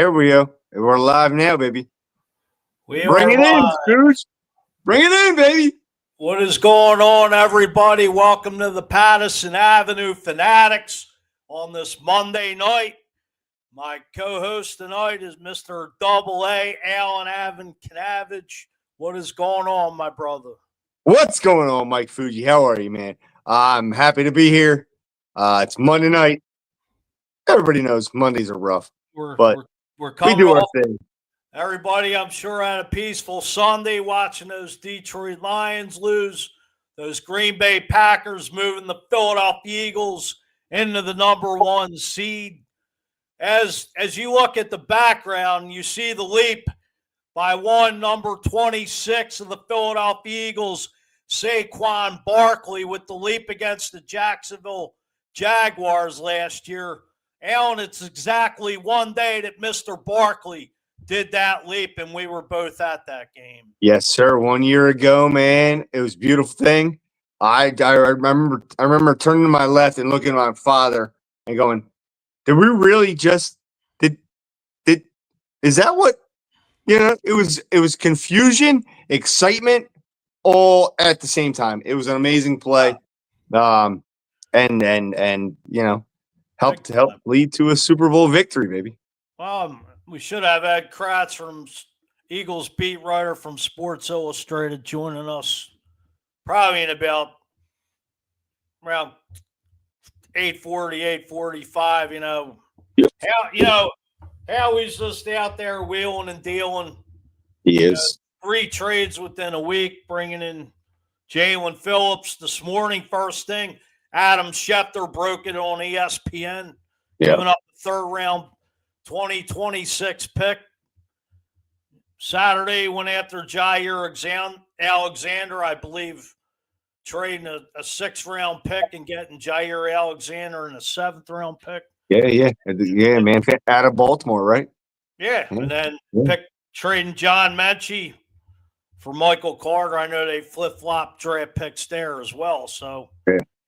There we go. We're live now, baby. Bring it in, Scrooge. Bring it in, baby. What is going on, everybody? Welcome to the Pattison Ave Phanatics on this Monday night. My co-host tonight is Mr. AA Alan Ave Phanatics. What is going on, my brother? What's going on, Mike Fuji? How are you, man? I'm happy to be here. It's Monday night. Everybody knows Mondays are rough, but we're coming we do our off. thing. Everybody, I'm sure, had a peaceful Sunday watching those Detroit Lions lose, those Green Bay Packers moving the Philadelphia Eagles into the #1 seed. As you look at the background, you see the leap by number 26 of the Philadelphia Eagles, Saquon Barkley, with the leap against the Jacksonville Jaguars last year. Alan, it's exactly one day that Mr. Barkley did that leap, and we were both at that game. Yes, sir. 1 year ago, man, it was a beautiful thing. I remember turning to my left and looking at my father and going, "Did we really just did? Is that what?" You know, it was confusion, excitement, all at the same time. It was an amazing play, and you know, helped lead to a Super Bowl victory, baby. We should have Ed Kracz from Eagles beat writer from Sports Illustrated joining us probably in about around 8:40, 8:45. How he's just out there wheeling and dealing. He is. 3 trades within a week, bringing in Jalen Phillips this morning. First thing, Adam Schefter broke it on ESPN, giving up the 3rd-round 2026 pick. Saturday went after Jair Alexander, I believe, trading a 6th-round pick and getting Jair Alexander in a 7th-round pick. Yeah, man. Out of Baltimore, right? Yeah, and then trading John Mechie for Michael Carter. I know they flip-flop draft picks there as well. So,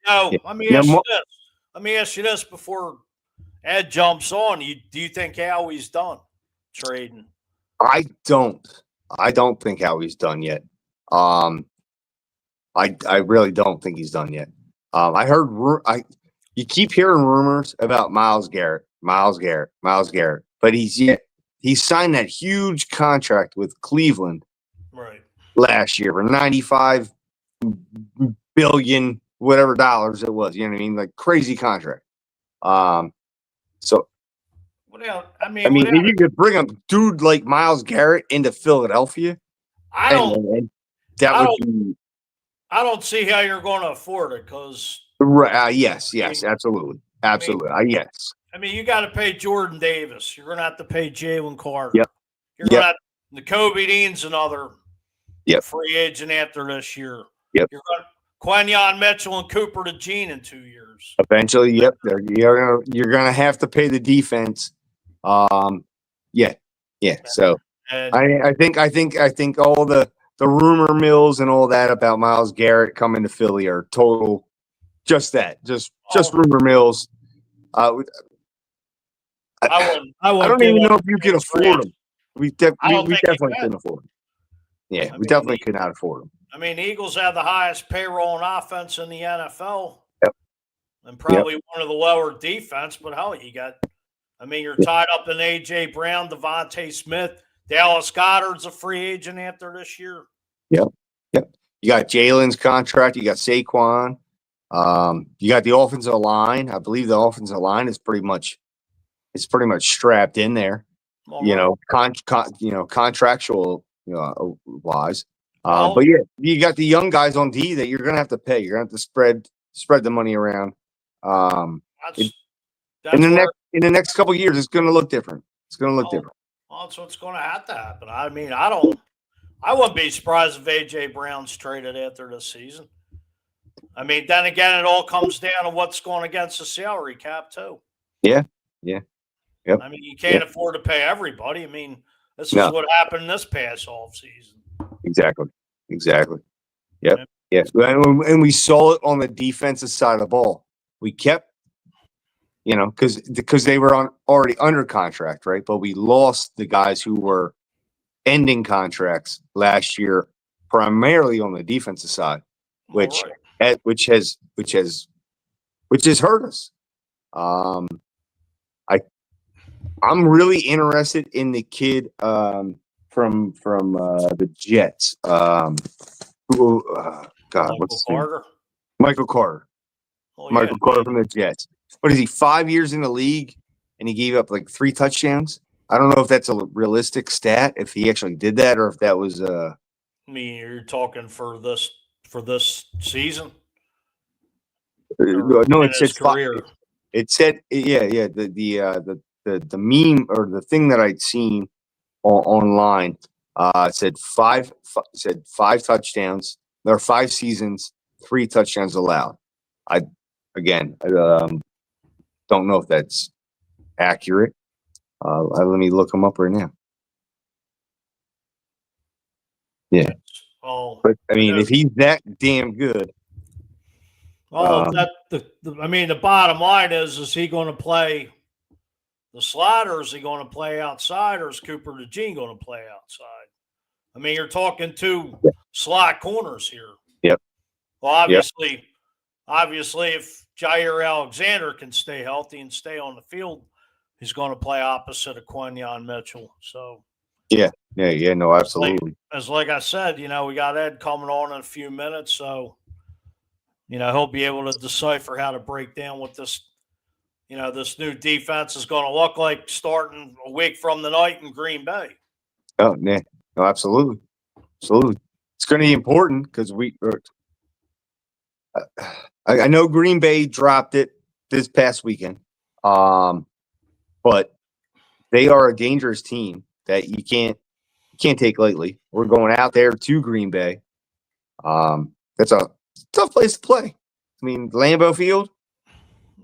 let me ask you this before Ed jumps on. Do you think Howie's done trading? I don't think Howie's done yet. I really don't think he's done yet. I heard you keep hearing rumors about Myles Garrett, but he signed that huge contract with Cleveland last year for $95 billion, whatever dollars it was. You know what I mean? Like crazy contract. So, if you could bring a dude like Myles Garrett into Philadelphia, I don't see how you're going to afford it because. Yes, absolutely. Yes. You got to pay Jordan Davis. You're going to have to pay Jalen Carter. Yep. You're going to have Nakobe Dean's another free agent after this year. Yep. You're going to Quinyon Mitchell and Cooper DeJean in 2 years. Eventually, yep. You're going to have to pay the defense. So I think all the rumor mills and all that about Myles Garrett coming to Philly are total. Just rumor mills. I don't even know if you can afford them. We definitely couldn't afford them. Yeah, we definitely could not afford them. The Eagles have the highest payroll and offense in the NFL. Yep. And probably one of the lower defense, but you're tied up in A.J. Brown, Devontae Smith, Dallas Goedert's a free agent after this year. Yep. You got Jalen's contract. You got Saquon. You got the offensive line. I believe the offensive line is pretty much strapped in there. Contractual, wise. But you got the young guys on D that you're gonna have to pay. You're gonna have to spread the money around. In the next couple of years, it's gonna look different. Well, that's what's gonna have to happen. I wouldn't be surprised if A.J. Brown's traded after this season. Then again, it all comes down to what's going against the salary cap too. Yeah. Yep. You can't afford to pay everybody. This is what happened this past offseason. Exactly. Yep. And we saw it on the defensive side of the ball. We kept you know, because they were already under contract, right? But we lost the guys who were ending contracts last year, primarily on the defensive side, which All right. which has hurt us. I'm really interested in the kid from the Jets. God, what's Michael his name? Carter. Michael Carter. Oh yeah, Michael Carter man. from the Jets. What is he? 5 years in the league, and he gave up like 3 touchdowns. I don't know if that's a realistic stat, if he actually did that, or if that was I mean, you're talking for this season or no. in It his said five. career. It said yeah. The meme or the thing that I'd seen online said five touchdowns. There are 5 seasons, 3 touchdowns allowed. I don't know if that's accurate. Let me look him up right now. Yeah, Oh, but I I mean, know. if he's that damn good, Well, I mean, the bottom line is he going to play the slot, or is he going to play outside, or is Cooper DeJean going to play outside? I mean, you're talking 2 slot corners here. Yep. Well, obviously, if Jair Alexander can stay healthy and stay on the field, he's going to play opposite of Quinyon Mitchell. So, yeah, no, absolutely. like I said, we got Ed coming on in a few minutes, so he'll be able to decipher how to break down what this this new defense is going to look like starting a week from the night in Green Bay. Oh, yeah, no, absolutely. It's going to be important because I know Green Bay dropped it this past weekend, but they are a dangerous team that you can't take lightly. We're going out there to Green Bay. That's a tough place to play. I mean, Lambeau Field.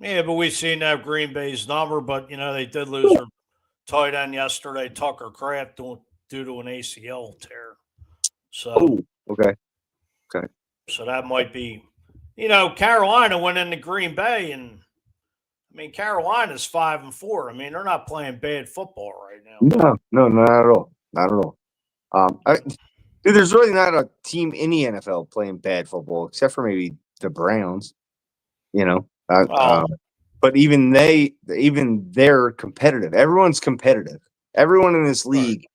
Yeah, but we've seen that Green Bay's number, but they did lose their tight end yesterday, Tucker Kraft, due to an ACL tear. So, okay. So that might be, Carolina went into Green Bay, and I mean, Carolina's 5-4. I mean, they're not playing bad football right now. No, not at all. Not at all. Dude, there's really not a team in the NFL playing bad football except for maybe the Browns. But even they're competitive. Everyone's competitive. Everyone in this league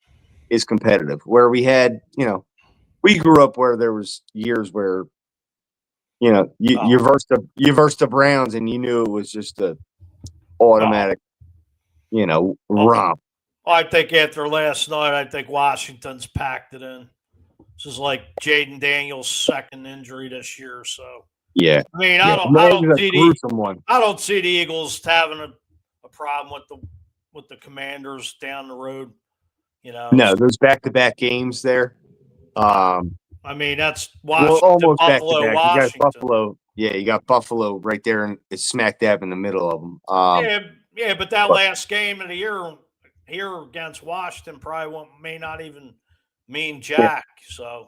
is competitive. Where we had, we grew up where there was years where, you versed the Browns and you knew it was just a automatic, romp. I think after last night, I think Washington's packed it in. This is like Jaden Daniels' second injury this year, so. Yeah. I mean, I don't see the Eagles having a problem with the Commanders down the road. No, those back-to-back games there. I mean, that's Washington, almost Buffalo, back-to-back. Washington. You got Buffalo. Yeah, you got Buffalo right there, and it's smack dab in the middle of them. But that last game of the year here against Washington probably may not even mean jack. So.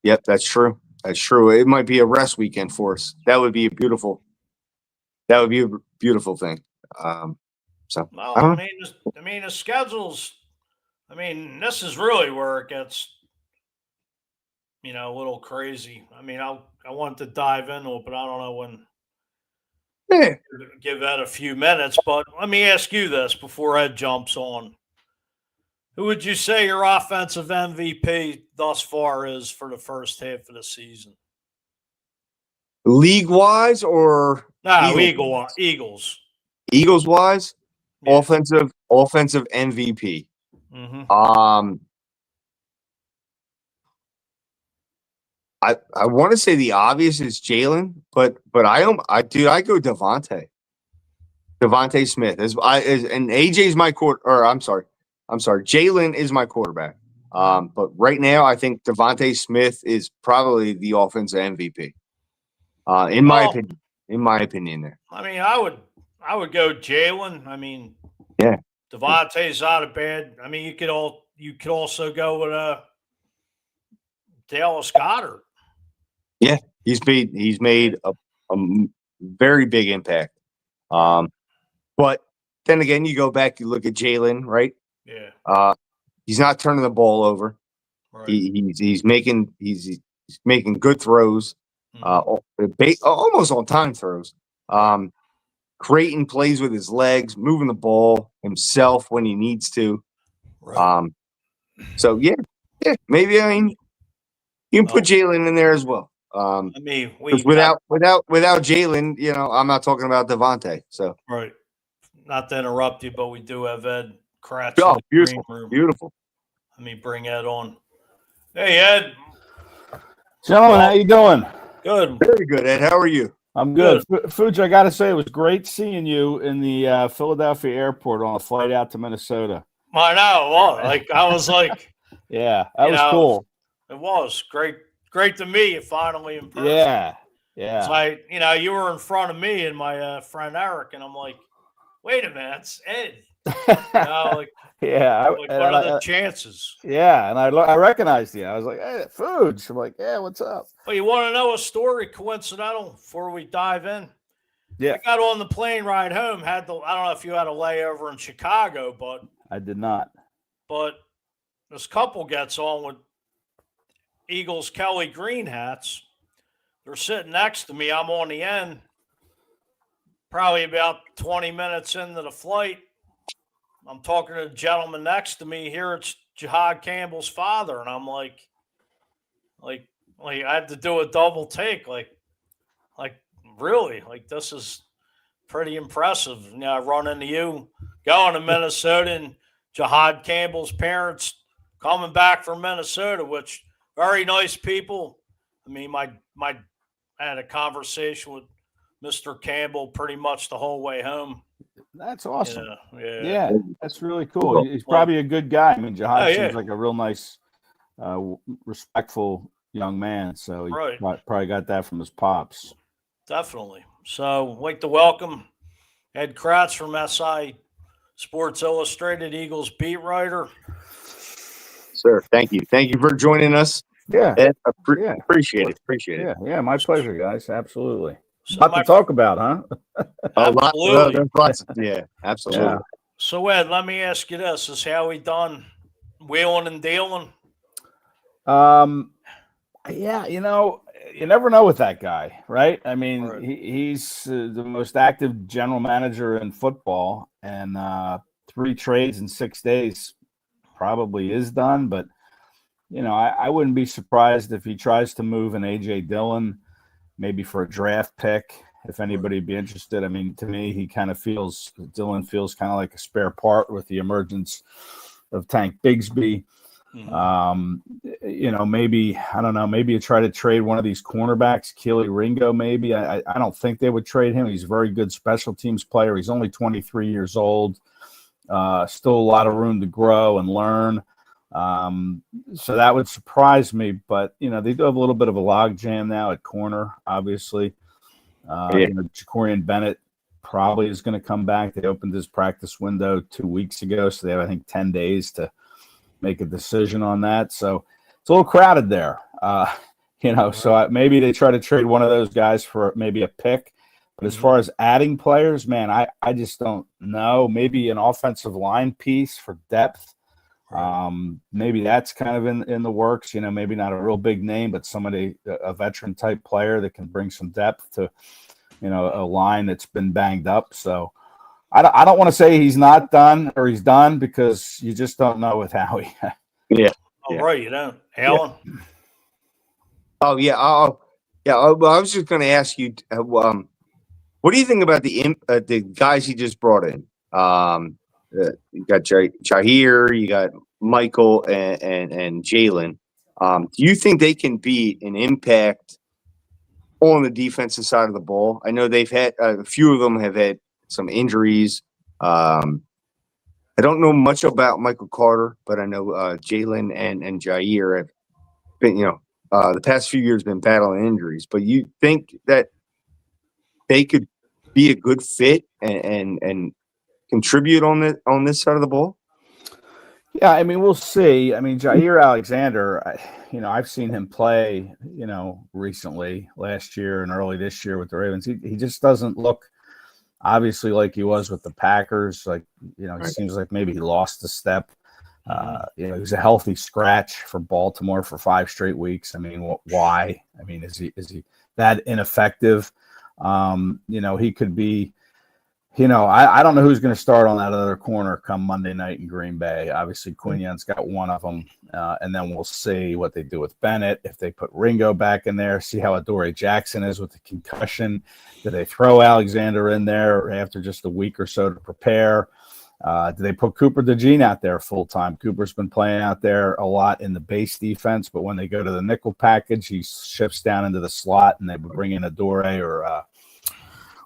Yep, that's true. That's true. It might be a rest weekend for us. That would be a beautiful thing. So well, I mean, the schedules. I mean, this is really where it gets, a little crazy. I mean, I want to dive into it, but I don't know when. Yeah. Give Ed a few minutes, but let me ask you this before Ed jumps on. Who would you say your offensive MVP thus far is for the first half of the season? League-wise or Eagles. Eagles-wise, yeah. offensive MVP. Mm-hmm. I want to say the obvious is Jalen, but I go Devontae Smith and AJ's my Jalen is my quarterback. But right now I think Devontae Smith is probably the offensive MVP. In my opinion there. I mean, I would go Jalen. I mean, yeah. Devontae's not a bad. I mean, you could also go with Dallas Goedert. Yeah, he's made a very big impact. But then again, you go back, you look at Jalen, right? Yeah. He's not turning the ball over. Right. He's making good throws, almost on time throws. Creighton plays with his legs, moving the ball himself when he needs to. Right. So yeah, maybe you can put Jalen in there as well. Without Jalen, I'm not talking about Devontae. So right. Not to interrupt you, but we do have Ed Kracz in the beautiful, green room. beautiful. Let me bring Ed on. Hey, Ed. Gentlemen, how you doing? Good. Very good, Ed. How are you? I'm good. Fuji, I got to say, it was great seeing you in the Philadelphia airport on a flight out to Minnesota. I know. Well, I was like, yeah, that was cool. It was great to meet you finally in person. Yeah. So you were in front of me and my friend Eric, and I'm like, wait a minute, it's Ed. Yeah. What are the chances? Yeah, and I recognized you. I was like, hey, Fuji. I'm like, yeah, what's up? Well, you want to know a story coincidental before we dive in? Yeah. I got on the plane ride home. I don't know if you had a layover in Chicago, but I did not. But this couple gets on with Eagles Kelly green hats. They're sitting next to me. I'm on the end. Probably about 20 minutes into the flight, I'm talking to the gentleman next to me. Here it's Jihad Campbell's father, and I'm like I had to do a double take. Like really? Like, this is pretty impressive. I run into you going to Minnesota, and Jihad Campbell's parents coming back from Minnesota, which very nice people. I mean, I had a conversation with Mr. Campbell pretty much the whole way home. That's awesome. Yeah, that's really cool. He's probably a good guy. I mean, Jihad seems like a real nice, respectful young man. So he probably got that from his pops. Definitely. So I'd like to welcome Ed Kracz from SI Sports Illustrated, Eagles beat writer. Sir, thank you. Thank you for joining us. Yeah. Ed, appreciate it. Appreciate it. Yeah, my pleasure, guys. Absolutely. A lot to talk about, huh? Absolutely. Yeah, absolutely. Yeah. So, Ed, let me ask you this. Is how we done wheeling and dealing? Yeah, you never know with that guy, right? I mean, he's the most active general manager in football, and 3 trades in 6 days probably is done. But, I wouldn't be surprised if he tries to move an A.J. Dillon, maybe for a draft pick, if anybody would be interested. I mean, to me, Dillon feels kind of like a spare part with the emergence of Tank Bigsby. Mm-hmm. Maybe, I don't know, maybe you try to trade one of these cornerbacks, Keely Ringo, maybe. I don't think they would trade him. He's a very good special teams player. He's only 23 years old. Still a lot of room to grow and learn. So that would surprise me, but they do have a little bit of a log jam now at corner, obviously. Jacorian Bennett probably is going to come back. They opened his practice window 2 weeks ago, so they have, I think, 10 days to make a decision on that. So it's a little crowded there, so maybe they try to trade one of those guys for maybe a pick. But as far as adding players, man, I just don't know. Maybe an offensive line piece for depth. Maybe that's kind of in the works, maybe not a real big name, but somebody, a veteran type player that can bring some depth to, a line that's been banged up. So I don't want to say he's not done or he's done, because you just don't know with Howie. Yeah. Right. Alan. Yeah. Oh yeah. I was just going to ask you, what do you think about the guys he just brought in? You got Jair, you got Michael, and Jalen. Do you think they can be an impact on the defensive side of the ball? I know they've had a few of them have had some injuries. I don't know much about Michael Carter, but I know Jalen and Jair have been, the past few years been battling injuries. But you think that they could be a good fit and contribute on this side of the ball? Yeah, I mean, we'll see. I mean, Jair Alexander, I've seen him play, recently, last year and early this year with the Ravens. He just doesn't look obviously like he was with the Packers. Like, it seems like maybe he lost a step. He was a healthy scratch for Baltimore for 5 straight weeks. I mean, why? I mean, is he that ineffective? He could be. I don't know who's going to start on that other corner come Monday night in Green Bay. Obviously, Quinion's got one of them, and then we'll see what they do with Bennett. If they put Ringo back in there, see how Adoree Jackson is with the concussion. Do they throw Alexander in there after just a week or so to prepare? Do they put Cooper DeJean out there full time? Cooper's been playing out there a lot in the base defense, but when they go to the nickel package, he shifts down into the slot, and they would bring in Adoree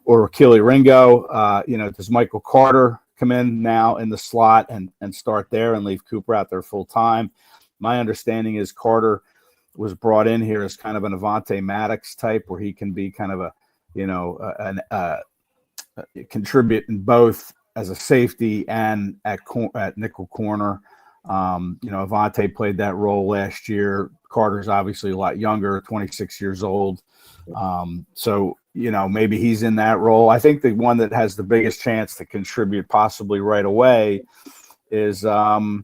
or Keely Ringo. Does Michael Carter come in now in the slot and start there and leave Cooper out there full time? My understanding is Carter was brought in here as kind of an Avonte Maddox type, where he can be kind of contribute in both as a safety and at nickel corner. Avonte played that role last year. Carter's obviously a lot younger, 26 years old. So maybe he's in that role. I think the one that has the biggest chance to contribute possibly right away is Jalen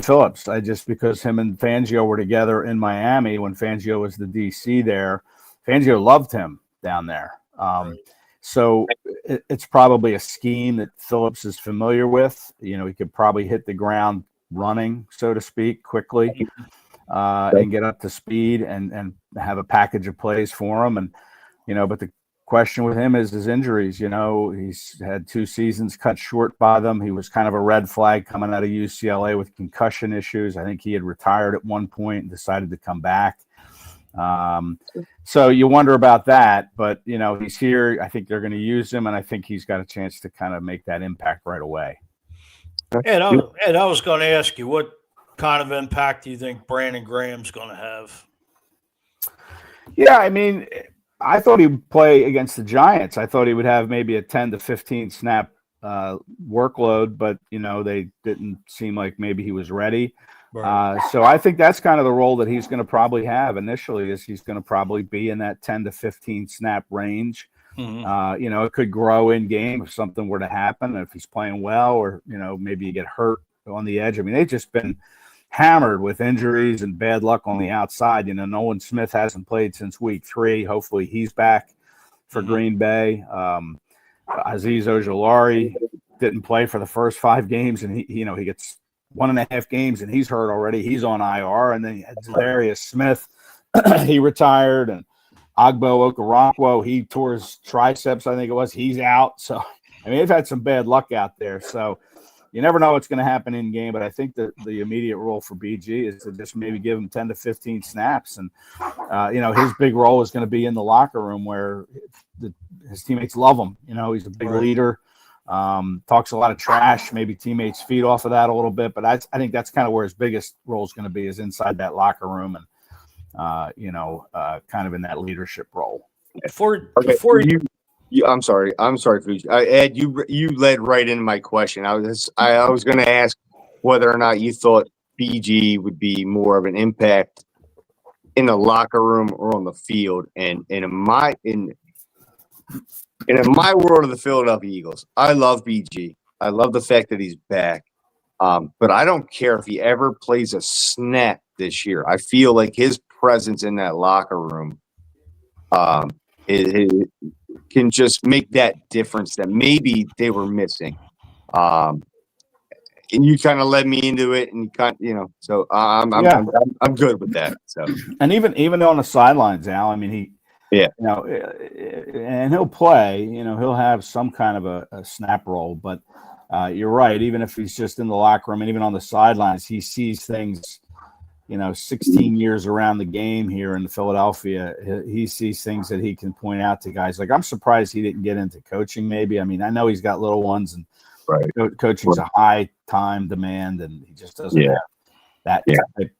Phillips. Because him and Fangio were together in Miami when Fangio was the DC there. Fangio loved him down there. So it's probably a scheme that Phillips is familiar with. He could probably hit the ground running, so to speak, quickly and get up to speed and have a package of plays for him. And, but the question with him is his injuries. He's had 2 seasons cut short by them. He was kind of a red flag coming out of UCLA with concussion issues. I think he had retired at one point and decided to come back. So you wonder about that, but he's here. I think they're going to use him, and I think he's got a chance to kind of make that impact right away. Ed, I was going to ask you, what kind of impact do you think Brandon Graham's going to have? Yeah, I mean, I thought he'd play against the Giants. I thought he would have maybe a 10 to 15 snap workload, but they didn't seem like maybe he was ready. Right. So I think that's kind of the role that he's going to probably have initially, is he's going to probably be in that 10 to 15 snap range. Mm-hmm. It could grow in game if something were to happen, if he's playing well, or, maybe you get hurt on the edge. I mean, they've just been hammered with injuries and bad luck on the outside. Nolan Smith hasn't played since week 3. Hopefully he's back for Green Bay. Azeez Ojulari didn't play for the first 5 games, and he gets 1.5 games and he's hurt already. He's on IR. And then you had Darius Smith. He retired, and Agbo Okoronkwo, he tore his triceps, I think it was. He's out. So, I mean, they've had some bad luck out there. So you never know what's going to happen in game, but I think that the immediate role for BG is to just maybe give him 10 to 15 snaps. And, his big role is going to be in the locker room where his teammates love him. He's a big leader. Talks a lot of trash. Maybe teammates feed off of that a little bit, but I think that's kind of where his biggest role is going to be, is inside that locker room and kind of in that leadership role. Before I'm sorry, Ed. You led right into my question. I was going to ask whether or not you thought BG would be more of an impact in the locker room or on the field. And in my world of the Philadelphia Eagles, I love BG. I love the fact that he's back. But I don't care if he ever plays a snap this year. I feel like his presence in that locker room it can just make that difference that maybe they were missing. And you kind of led me into it, and so I'm good with that. So, and even on the sidelines, Al, I mean, and he'll play, he'll have some kind of a snap role, but you're right. Even if he's just in the locker room and even on the sidelines, he sees things, 16 years around the game here in Philadelphia. He sees things that he can point out to guys. Like, I'm surprised he didn't get into coaching maybe. I mean, I know he's got little ones, and coaching's a high time demand, and he just doesn't have that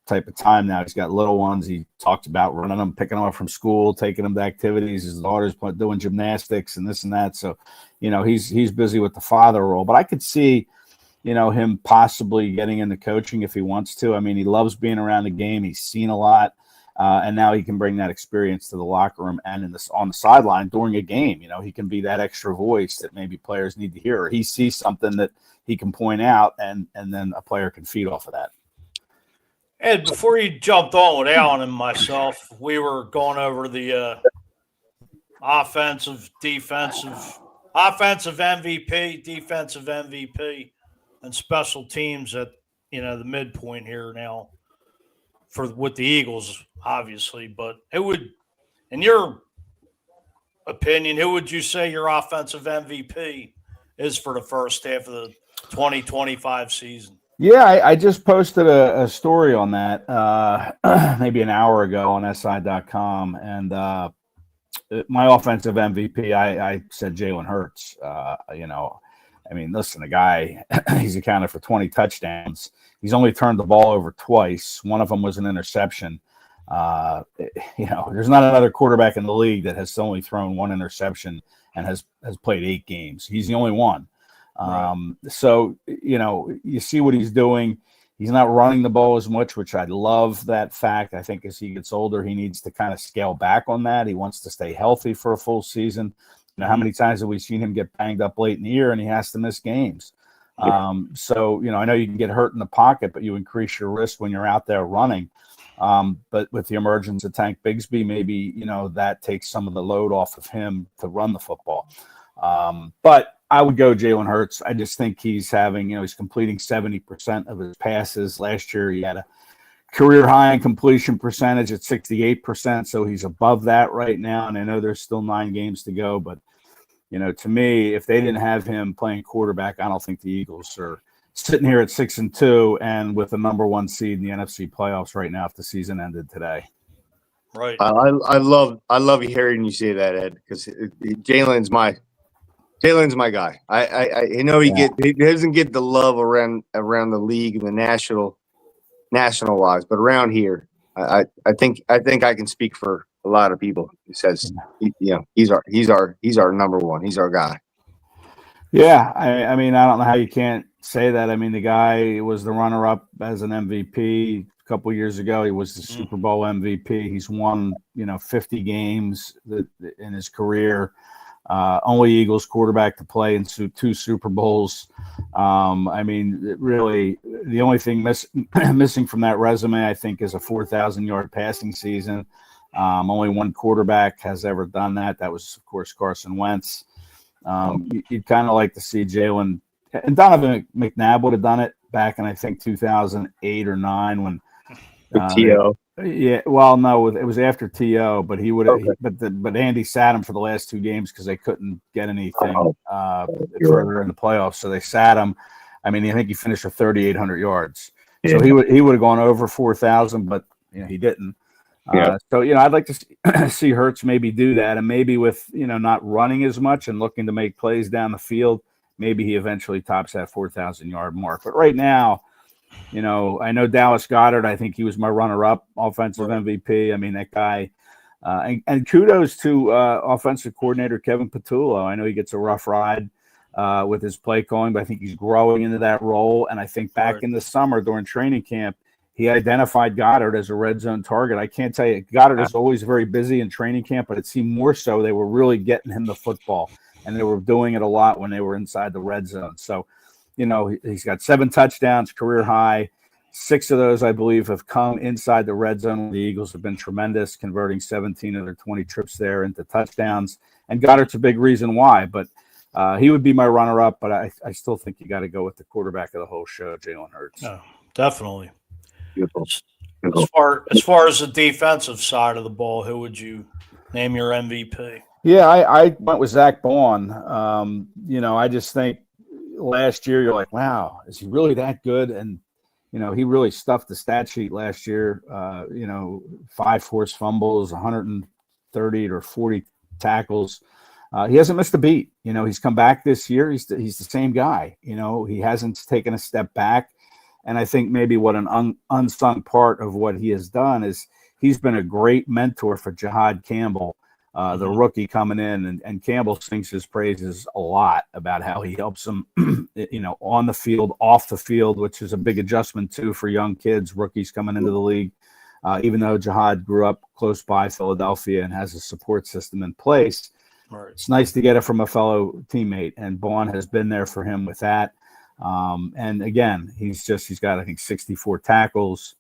type of time now. He's got little ones. He talked about running them, picking them up from school, taking them to activities. His daughter's doing gymnastics and this and that. So, he's busy with the father role. But I could see, him possibly getting into coaching if he wants to. I mean, he loves being around the game. He's seen a lot. And now he can bring that experience to the locker room and on the sideline during a game. He can be that extra voice that maybe players need to hear, or he sees something that he can point out, and then a player can feed off of that. Ed, before you jumped on with Alan and myself, we were going over the offensive MVP, defensive MVP, and special teams at the midpoint here now with the Eagles, obviously. But in your opinion, who would you say your offensive MVP is for the first half of the 2025 season? Yeah, I just posted a story on that maybe an hour ago on SI.com, and my offensive MVP, I said Jalen Hurts. Listen, the guy, he's accounted for 20 touchdowns. He's only turned the ball over twice. One of them was an interception. There's not another quarterback in the league that has only thrown one interception and has played 8 games. He's the only one. So, you see what he's doing. He's not running the ball as much, which I love that fact. I think as he gets older, he needs to kind of scale back on that. He wants to stay healthy for a full season. How many times have we seen him get banged up late in the year and he has to miss games? So, I know you can get hurt in the pocket, but you increase your risk when you're out there running. But with the emergence of Tank Bigsby, maybe, that takes some of the load off of him to run the football. But I would go Jalen Hurts. I just think he's he's completing 70% of his passes. Last year, he had a career high in completion percentage at 68%. So he's above that right now. And I know there's still 9 games to go, but to me, if they didn't have him playing quarterback, I don't think the Eagles are sitting here at 6-2 and with the number 1 seed in the NFC playoffs right now if the season ended today. Right. I love hearing you say that, Ed, because Jalen's my guy. I he doesn't get the love around the league and the national wise, but around here, I think I can speak for a lot of people who says he's our number 1. He's our guy. Yeah, I mean, I don't know how you can't say that. I mean, the guy was the runner-up as an MVP a couple of years ago. He was the Super Bowl MVP. He's won 50 games in his career. Only Eagles quarterback to play in 2 Super Bowls. I mean, really, the only thing missing from that resume, I think, is a 4,000-yard passing season. Only 1 quarterback has ever done that. That was, of course, Carson Wentz. You'd kind of like to see Jalen and Donovan McNabb would have done it back in, I think, 2008 or 9 when T.O. Yeah, well, no, it was after T.O., but he would have. Okay. But Andy sat him for the last 2 games because they couldn't get anything further in the playoffs, so they sat him. I mean, I think he finished with 3,800 yards, so he would have gone over 4,000, but he didn't. So I'd like to see Hurts maybe do that, and maybe with not running as much and looking to make plays down the field, maybe he eventually tops that 4,000-yard mark. But right now, I know Dallas Goedert. I think he was my runner-up offensive MVP. I mean, that guy. And kudos to offensive coordinator Kevin Patullo. I know he gets a rough ride with his play calling, but I think he's growing into that role. And I think back in the summer during training camp, he identified Goddard as a red zone target. I can't tell you, Goddard is always very busy in training camp, but it seemed more so they were really getting him the football, and they were doing it a lot when they were inside the red zone. So, he's got 7 touchdowns, career high. 6 of those, I believe, have come inside the red zone. The Eagles have been tremendous, converting 17 of their 20 trips there into touchdowns. And Goddard's a big reason why, but he would be my runner-up, but I still think you got to go with the quarterback of the whole show, Jalen Hurts. Oh, definitely. Beautiful. As far as the defensive side of the ball, who would you name your MVP? Yeah, I went with Zach Baun. I just think last year you're like, wow, is he really that good? And he really stuffed the stat sheet last year. 5 forced fumbles, 130 or 40 tackles. He hasn't missed a beat. He's come back this year. He's the same guy. He hasn't taken a step back. And I think maybe what an unsung part of what he has done is he's been a great mentor for Jahad Campbell, the rookie coming in. And Campbell sings his praises a lot about how he helps him, on the field, off the field, which is a big adjustment, too, for young kids, rookies coming into the league. even though Jihad grew up close by Philadelphia and has a support system in place. Right. It's nice to get it from a fellow teammate, and Vaughn has been there for him with that. And again, he's got, I think, 64 tackles.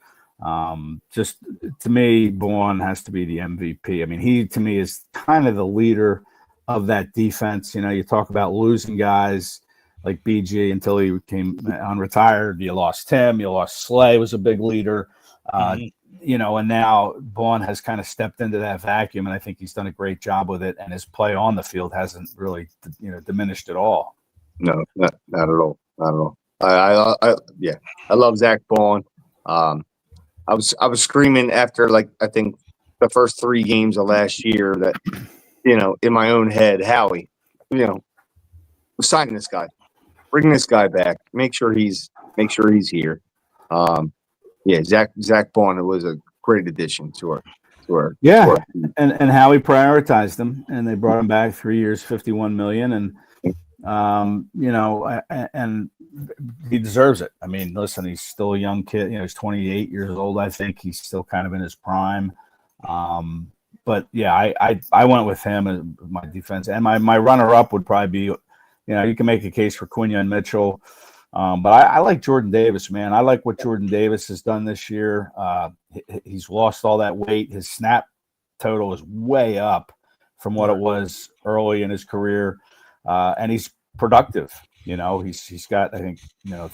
Just to me, Vaughn has to be the MVP. I mean, he to me is kind of the leader of that defense. You talk about losing guys like BG until he came unretired. You lost Tim, you lost Slay, was a big leader. And now Vaughn has kind of stepped into that vacuum, and I think he's done a great job with it. And his play on the field hasn't really, diminished at all. No, not at all. Not at all. I love Zach Vaughn. I was screaming after, like, I think the first 3 games of last year that, in my own head, Howie, sign this guy, bring this guy back, make sure he's here. Zach Vaughn was a great addition to our and Howie prioritized him, and they brought him back 3 years, $51 million, and and he deserves it. I mean, listen, he's still a young kid. He's 28 years old. I think he's still kind of in his prime. But yeah, I went with him as my defense, and my runner-up would probably be, you can make a case for Quinion Mitchell. But I like Jordan Davis, man. I like what Jordan Davis has done this year. He's lost all that weight. His snap total is way up from what it was early in his career. And he's productive. He's got, I think, a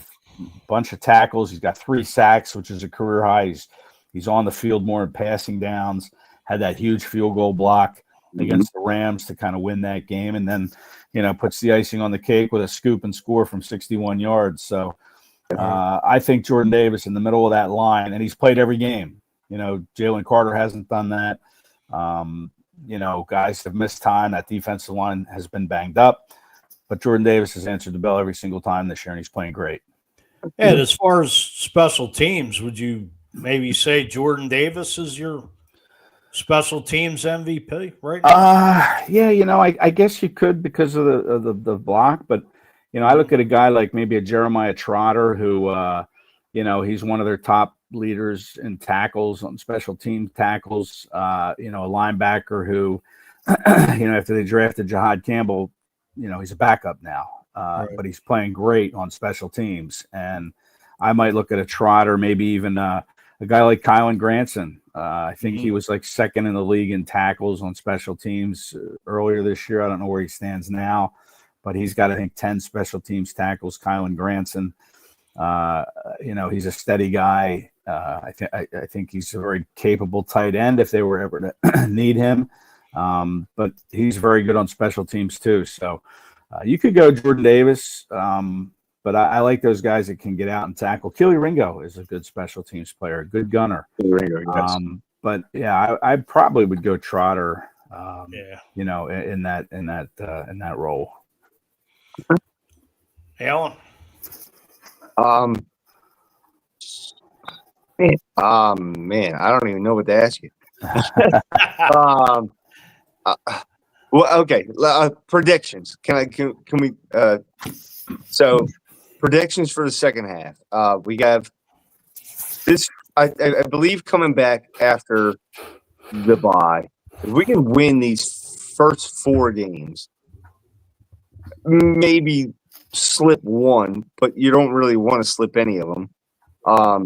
bunch of tackles. He's got 3 sacks, which is a career high. He's on the field more in passing downs. Had that huge field goal block against the Rams to kind of win that game, and then puts the icing on the cake with a scoop and score from 61 yards. So I think Jordan Davis in the middle of that line, and he's played every game. Jalen Carter hasn't done that. Guys have missed time. That defensive line has been banged up, but Jordan Davis has answered the bell every single time this year, and he's playing great. And as far as special teams, would you maybe say Jordan Davis is your special teams MVP right now? I guess you could because of the block, but I look at a guy like maybe a Jeremiah Trotter who he's one of their top leaders in tackles, on special team tackles, a linebacker who after they drafted Jihad Campbell, he's a backup now, but he's playing great on special teams. And I might look at a Trotter, maybe even a guy like Kylan Granson. I think he was like second in the league in tackles on special teams earlier this year. I don't know where he stands now, but he's got, I think, 10 special teams tackles. Kylan Granson, he's a steady guy. I think he's a very capable tight end if they were ever to need him. But he's very good on special teams too. So you could go Jordan Davis. But I like those guys that can get out and tackle. Keely Ringo is a good special teams player, a good gunner. Ringo, yes. But yeah, I probably would go Trotter. In that role. Alan. Man, I don't even know what to ask you. Well, okay. Predictions. Can we? So, predictions for the second half. We have this. I believe coming back after the bye, if we can win these first 4 games, maybe slip one, but you don't really want to slip any of them. How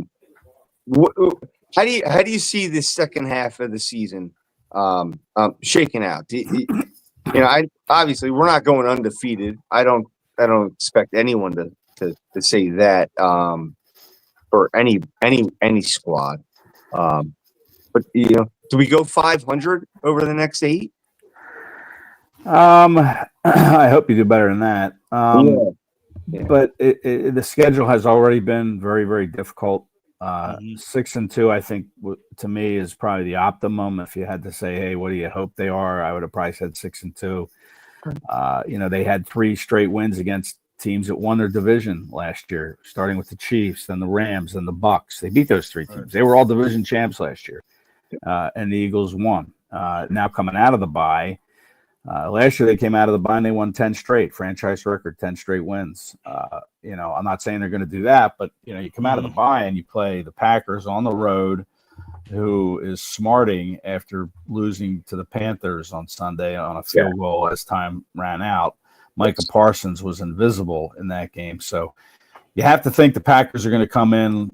do you see the second half of the season shaking out? Obviously we're not going undefeated. I don't expect anyone to say that for any squad. But do we go 500 over the next 8? I hope you do better than that. But the schedule has already been very, very difficult. 6-2, I think, to me, is probably the optimum. If you had to say, hey, what do you hope they are? I would have probably said 6-2. They had 3 straight wins against teams that won their division last year, starting with the Chiefs, then the Rams, then the Bucks. They beat those 3 teams. They were all division champs last year, and the Eagles won. Now coming out of the bye, last year they came out of the bye and they won 10 straight, franchise record, 10 straight wins. I'm not saying they're going to do that, but you come out of the bye and you play the Packers on the road, who is smarting after losing to the Panthers on Sunday on a field goal as time ran out. Micah Parsons was invisible in that game. So you have to think the Packers are going to come in,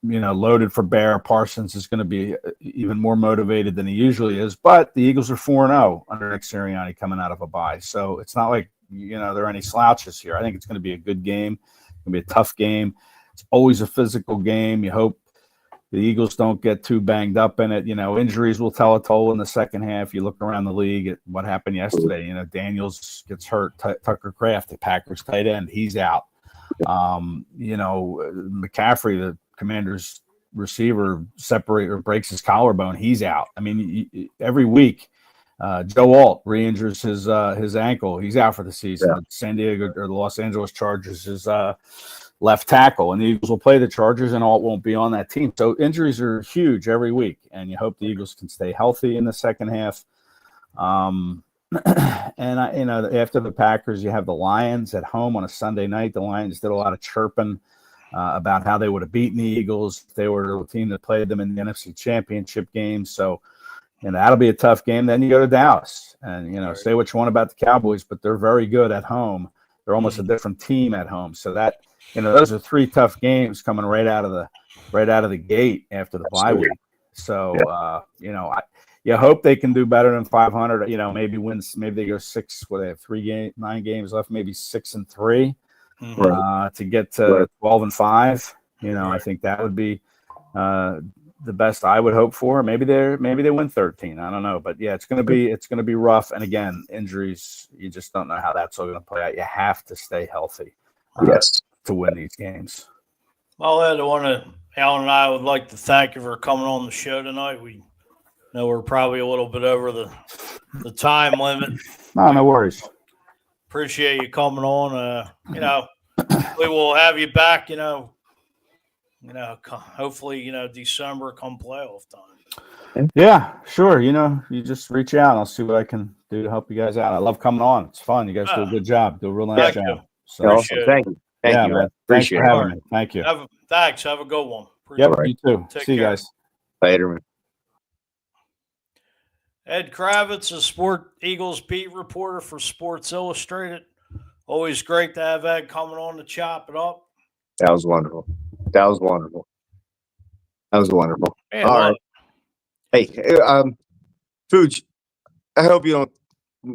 loaded for bear. Parsons is going to be even more motivated than he usually is. But the Eagles are 4-0 under Nick Sirianni coming out of a bye. So it's not like, there are any slouches here. I think it's going to be a good game. It's going to be a tough game. It's always a physical game. You hope the Eagles don't get too banged up in it. Injuries will tell a toll in the second half. You look around the league at what happened yesterday. Daniels gets hurt. Tucker Kraft, the Packers tight end, he's out. McCaffrey, the Commanders receiver, breaks his collarbone. He's out. I mean, every week, Joe Alt re-injures his ankle. He's out for the season. Yeah. San Diego or the Los Angeles Chargers is left tackle, and the Eagles will play the Chargers, and Alt won't be on that team. So injuries are huge every week, and you hope the Eagles can stay healthy in the second half. And after the Packers, you have the Lions at home on a Sunday night. The Lions did a lot of chirping about how they would have beaten the Eagles if they were the team that played them in the NFC Championship game. So, that'll be a tough game. Then you go to Dallas, and say what you want about the Cowboys, but they're very good at home. They're almost a different team at home. So that. Those are three tough games coming right out of the gate after the bye week. So, you hope they can do better than 500. Maybe wins. Maybe they go 6. They have 9 games left. Maybe 6-3 to get to 12-5. I think that would be the best I would hope for. Maybe they win 13. I don't know, but yeah, it's gonna be rough. And again, injuries. You just don't know how that's all going to play out. You have to stay healthy. Yes. To win these games. Well, Ed, Alan and I would like to thank you for coming on the show tonight. We know we're probably a little bit over the time limit. No worries. Appreciate you coming on. We will have you back. Hopefully, December come playoff time. Yeah, sure. You just reach out and I'll see what I can do to help you guys out. I love coming on. It's fun. You guys do a good job. Do a real nice job. So, awesome. Thank you. Thank you, man. Appreciate it. Having me. Thank you. Thanks. Have a good one. Yep, you too. See you guys. Later, man. Ed Kracz, a Sport Eagles beat reporter for Sports Illustrated. Always great to have Ed coming on to chop it up. That was wonderful. Man, all right. Hey, Fuj, I hope you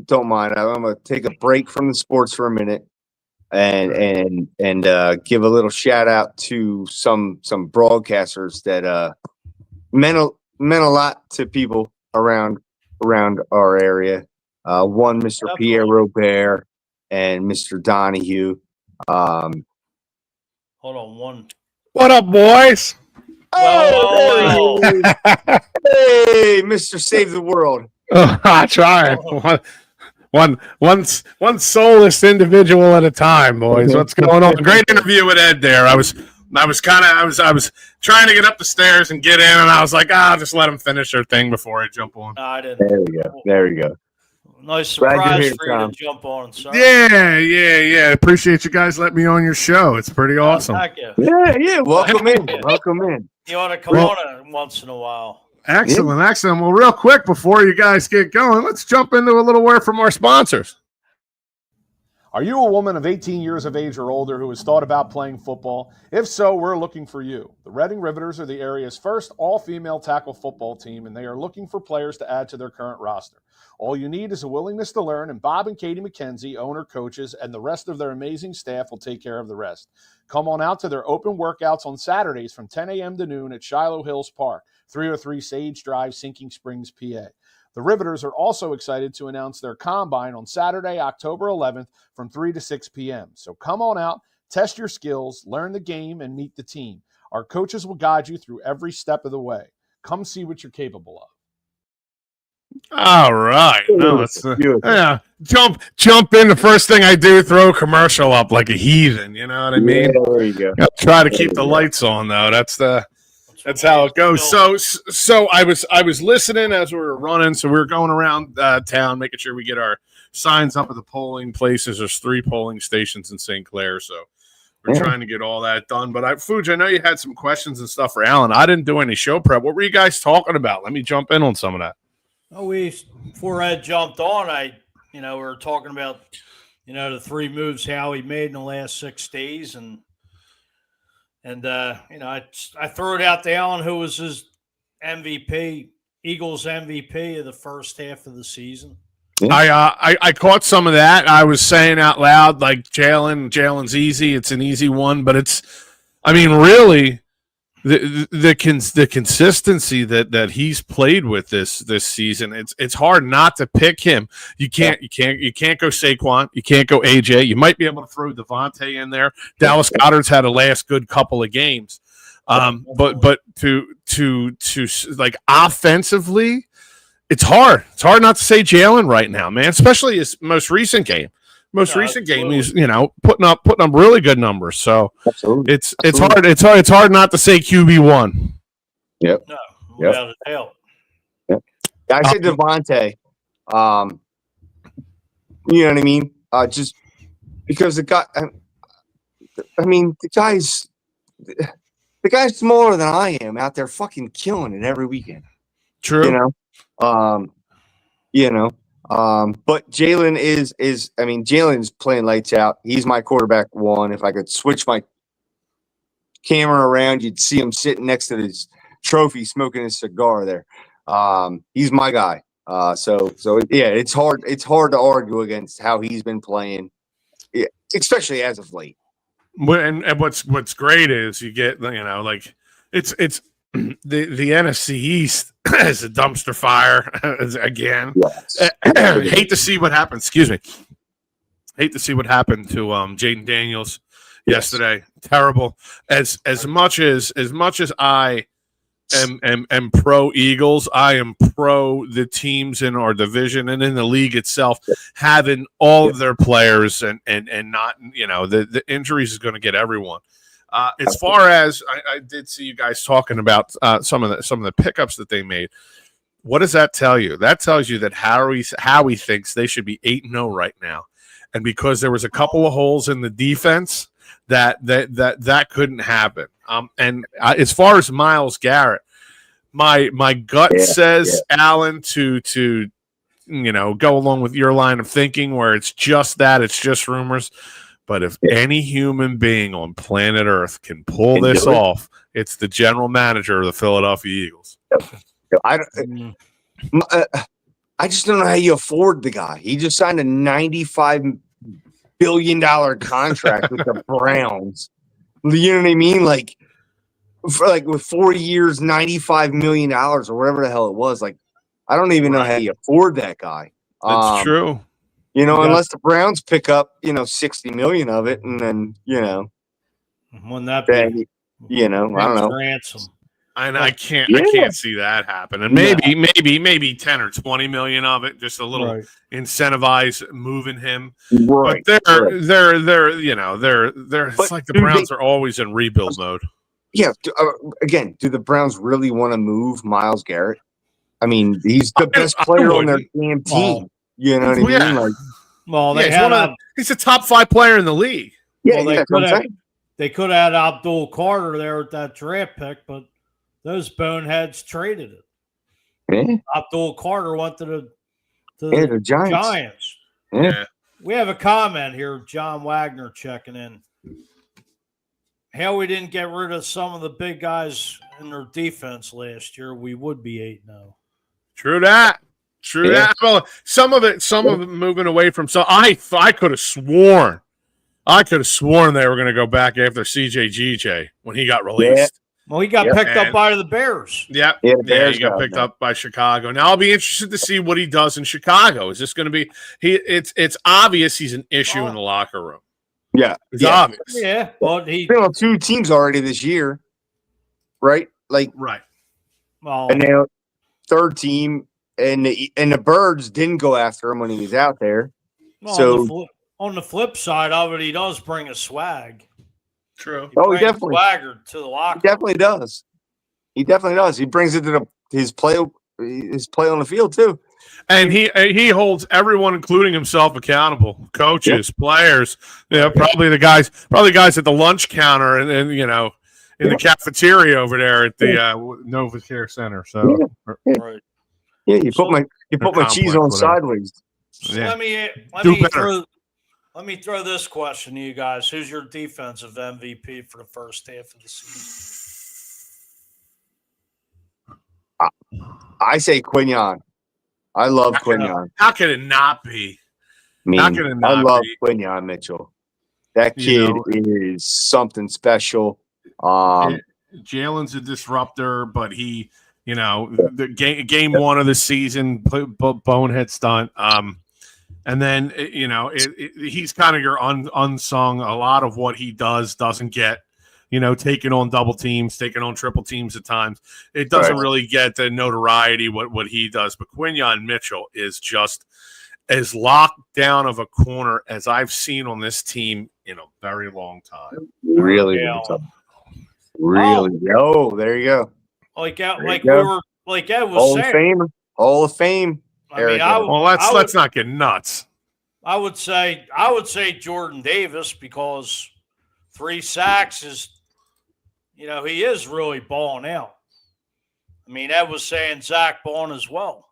don't mind. I'm going to take a break from the sports for a minute. And give a little shout out to some broadcasters that meant a lot to people around our area. One, Mr. Definitely. Pierre Robert and Mr. Donahue. Hold on, one. What up, boys? Oh, hey, Mr. Save the World. I try. One soulless individual at a time, boys. What's going on? Great interview with Ed there. I was trying to get up the stairs and get in, and I was like, I'll just let him finish their thing before I jump on. No, I didn't. There we go. Nice surprise for you to jump on, sir. Yeah. Appreciate you guys letting me on your show. It's pretty awesome. Thank you. Yeah. Welcome in. You ought to come on once in a while. Excellent. Well, real quick before you guys get going, let's jump into a little word from our sponsors. Are you a woman of 18 years of age or older who has thought about playing football? If so, we're looking for you. The Reading Riveters are the area's first all-female tackle football team, and they are looking for players to add to their current roster. All you need is a willingness to learn, and Bob and Katie McKenzie, owner, coaches, and the rest of their amazing staff will take care of the rest. Come on out to their open workouts on Saturdays from 10 a.m. to noon at Shiloh Hills Park, 303 Sage Drive, Sinking Springs, PA. The Riveters are also excited to announce their combine on Saturday, October 11th from 3 to 6 p.m. So come on out, test your skills, learn the game, and meet the team. Our coaches will guide you through every step of the way. Come see what you're capable of. All right. No, let's jump in. The first thing I do, throw a commercial up like a heathen. You know what I mean? Yeah, there you go. Try to keep the lights on, though. That's how it goes. So I was listening as we were running. So we were going around town, making sure we get our signs up at the polling places. There's 3 polling stations in St. Clair. So We're trying to get all that done. But Fuj, I know you had some questions and stuff for Alan. I didn't do any show prep. What were you guys talking about? Let me jump in on some of that. Oh, before Ed jumped on, we were talking about, the 3 moves Howie made in the last 6 days, and I threw it out to Alan, who was his MVP, Eagles MVP of the first half of the season. I caught some of that. I was saying out loud, like Jalen's easy. It's an easy one, but really the consistency that he's played with this season. It's hard not to pick him. You can't go Saquon. You can't go AJ. You might be able to throw Devontae in there. Dallas Goedert's had a last good couple of games, but to like offensively. It's hard. It's hard not to say Jalen right now, man. Especially his most recent game. He's putting up really good numbers. So absolutely. It's hard. It's hard not to say QB1. Yep. No, without a doubt. Yep. I said Devontae. You know what I mean? Just because the guy. The guy's smaller than I am out there, fucking killing it every weekend. True. But Jalen Jalen's playing lights out. He's my quarterback 1. If I could switch my camera around, you'd see him sitting next to his trophy, smoking his cigar there. He's my guy. So it's hard. It's hard to argue against how he's been playing, especially as of late. And what's great is you get it's the NFC East is a dumpster fire again. Yes. Hate to see what happened. Excuse me. Hate to see what happened to Jaden Daniels yesterday. Terrible. As much as I am pro Eagles, I am pro the teams in our division and in the league itself having all of their players and not the injuries is going to get everyone. As far as I did see you guys talking about some of the pickups that they made. What does that tell you? That tells you that Howie thinks they should be 8-0 right now, and because there was a couple of holes in the defense, that couldn't happen. And as far as Myles Garrett, my gut says Alan to go along with your line of thinking, where it's just rumors. But if any human being on planet Earth can pull this off, it's the general manager of the Philadelphia Eagles. I just don't know how you afford the guy. He just signed a $95 billion contract with the Browns. You know what I mean? Like with 4 years, $95 million or whatever the hell it was. Like, I don't even know how you afford that guy. That's true. Unless the Browns pick up, 60 million of it, and then, wouldn't that be, I don't know. Ransom. And I can't see that happen. And maybe 10 or 20 million of it, just a little incentivize moving him. Right. But they're it's like the Browns are always in rebuild mode. Yeah. Again, do the Browns really want to move Myles Garrett? I mean, he's the best player on their damn team. You know what I mean? He's a top 5 player in the league. Yeah, they could have had Abdul Carter there with that draft pick, but those boneheads traded it. Yeah. Abdul Carter went to the Giants. Yeah. We have a comment here. John Wagner checking in. How we didn't get rid of some of the big guys in their defense last year, we would be 8-0. True that. Well, some of it moving away from. So I could have sworn they were going to go back after CJGJ when he got released. Yeah. Well, he got picked up by the Bears. Yeah, he got picked up by Chicago. Now I'll be interested to see what he does in Chicago. Is this going to be? It's obvious he's an issue in the locker room. Yeah, it's obvious. Yeah, but he 2 teams already this year, right? Right. Well, and now 3rd team. And the Birds didn't go after him when he was out there. Well, so on the flip side of it, he does bring a swag. True. He definitely swagger to the locker. He definitely does. He brings it to his play on the field too. And he holds everyone, including himself, accountable. Coaches, players, probably guys at the lunch counter and in the cafeteria over there at the Nova Care Center. So Right. Yeah, you put my cheese on sideways. So Yeah. let me throw this question to you guys. Who's your defensive MVP for the first half of the season? I say Quignon. I love Quignon. How could it not be? I love Quignon Mitchell. That kid is something special. Jalen's a disruptor, but he, the game one of the season, bonehead stunt. And then, he's kind of your unsung. A lot of what he doesn't get, taking on double teams, taking on triple teams at times. It doesn't really get the notoriety what he does. But Quignon Mitchell is just as locked down of a corner as I've seen on this team in a very long time. Really? Oh, there you go. Like Ed was saying. Hall of Fame. I mean, let's not get nuts. I would say Jordan Davis, because 3 sacks is, he is really balling out. I mean, Ed was saying Zach Bond as well.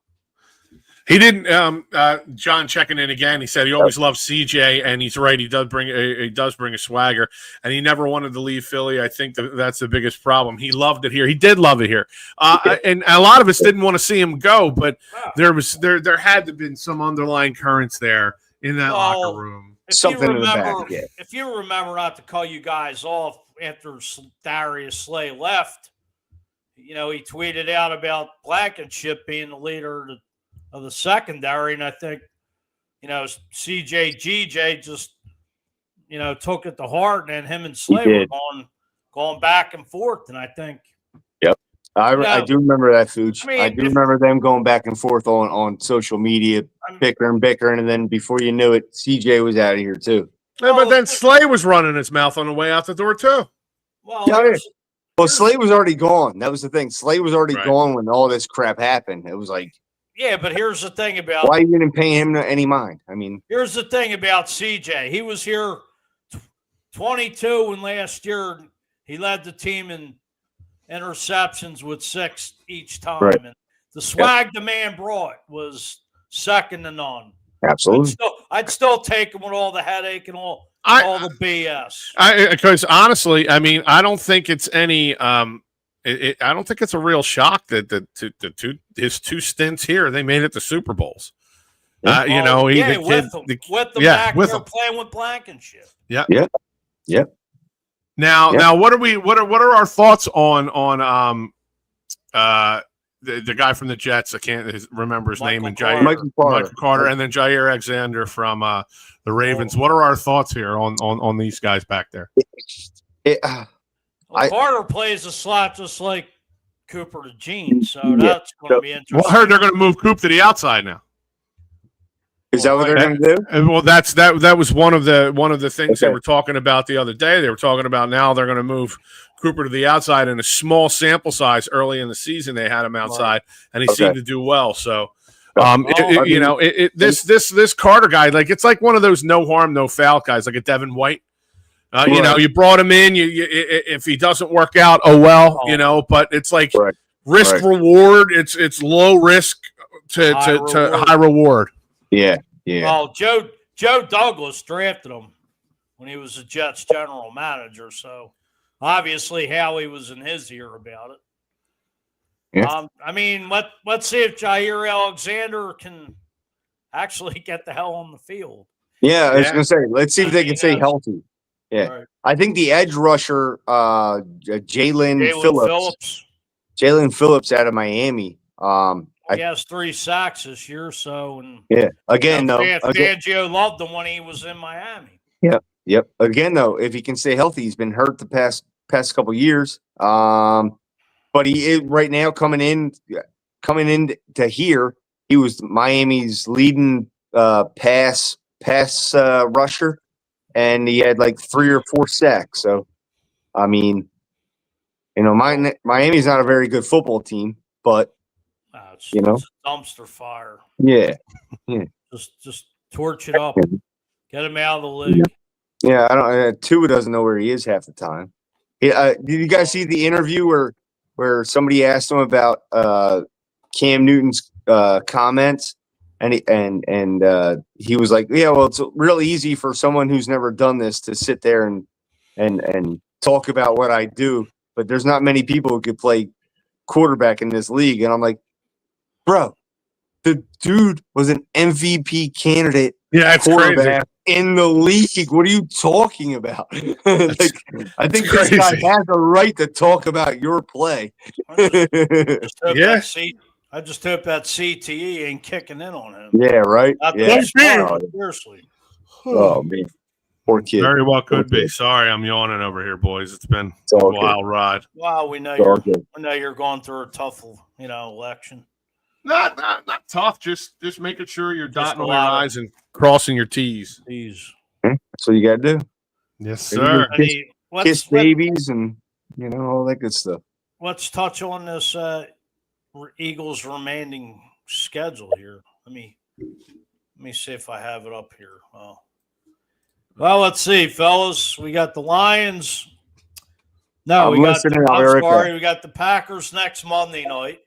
He didn't. John checking in again. He said he always loved CJ, and he's right. He does bring a swagger, and he never wanted to leave Philly. I think that's the biggest problem. He loved it here. He did love it here, and a lot of us didn't want to see him go. But there had to have been some underlying currents there in that locker room. Something in the back. Yeah. If you remember, not to call you guys off after Darius Slay left, he tweeted out about Blankenship being the leader of the secondary, and I think, CJ GJ just, took it to heart, and him and Slay were going back and forth, and I think. Yep, I do remember that, Fooch. I do remember them going back and forth on social media, bickering, and then before you knew it, CJ was out of here too. Yeah, but then Slay was running his mouth on the way out the door too. Well, Slay was already gone. That was the thing. Slay was already gone when all this crap happened. It was like. Yeah, but here's the thing about why you didn't pay him any mind. I mean, here's the thing about CJ. He was here 22, and last year he led the team in interceptions with 6 each time. Right. And the swag the man brought was second to none. Absolutely. I'd still take him with all the headache and all the BS. Because honestly, I mean, I don't think it's any. I don't think it's a real shock that his 2 stints here, they made it to Super Bowls. With them back there playing with Blankenship. Yeah. Now, what are our thoughts on the guy from the Jets? I can't remember his name. Michael Carter, and then Jair Alexander from the Ravens. What are our thoughts here on these guys back there? Carter plays the slot just like Cooper to Gene, so that's going to be interesting. Well, I heard they're going to move Coop to the outside now. Is that what they're going to do? Well, that was one of the things they were talking about the other day. They were talking about now they're going to move Cooper to the outside in a small sample size. Early in the season, they had him outside, and he seemed to do well. So, this Carter guy, like it's like one of those no harm, no foul guys, like a Devin White. You brought him in. If he doesn't work out, but it's like risk reward. It's low risk to high reward. Yeah. Well, Joe Douglas drafted him when he was the Jets general manager, so obviously Howie was in his ear about it. Yeah. I mean, let's see if Jair Alexander can actually get the hell on the field. Yeah, I was going to say, let's see if they can stay healthy. Yeah, right. I think the edge rusher, Jalen Phillips out of Miami. He has 3 sacks this year, so Fangio loved him when he was in Miami. Yep. Again, though, if he can stay healthy, he's been hurt the past couple years. But he is right now coming in to here. He was Miami's leading pass rusher. And he had like 3 or 4 sacks. So, I mean, Miami's not a very good football team, but it's, You know? it's a dumpster fire. Yeah. Just torch it up. Get him out of the league. Yeah, I don't. Tua doesn't know where he is half the time. Did you guys see the interview where somebody asked him about Cam Newton's comments, and he was like, "Yeah, well, it's real easy for someone who's never done this to sit there and talk about what I do, but there's not many people who could play quarterback in this league." And I'm like, bro, the dude was an MVP candidate. Yeah, it's quarterback crazy. in the league. What are you talking about? Like, I think this crazy. guy has a right to talk about your play. Just hope Yeah. I just hope that CTE ain't kicking in on him. Yeah, right. Not that Yeah. he's smart, but seriously. Oh man, poor kid. Very well could Okay. be. Sorry, I'm yawning over here, boys. It's been It's all a wild ride. Wow, we know It's all good. you're going through a tough, election. Not tough. Just making sure you're dotting a all your lot of- I's and crossing your T's. Jeez. That's what you got to do. Yes, sir. Kiss babies and all that good stuff. Let's touch on this Eagles remaining schedule here. Let me see if I have it up here. Well, let's see, fellas. We got the Lions. No, I'm listening, I'll be right back. we got the Packers next Monday night.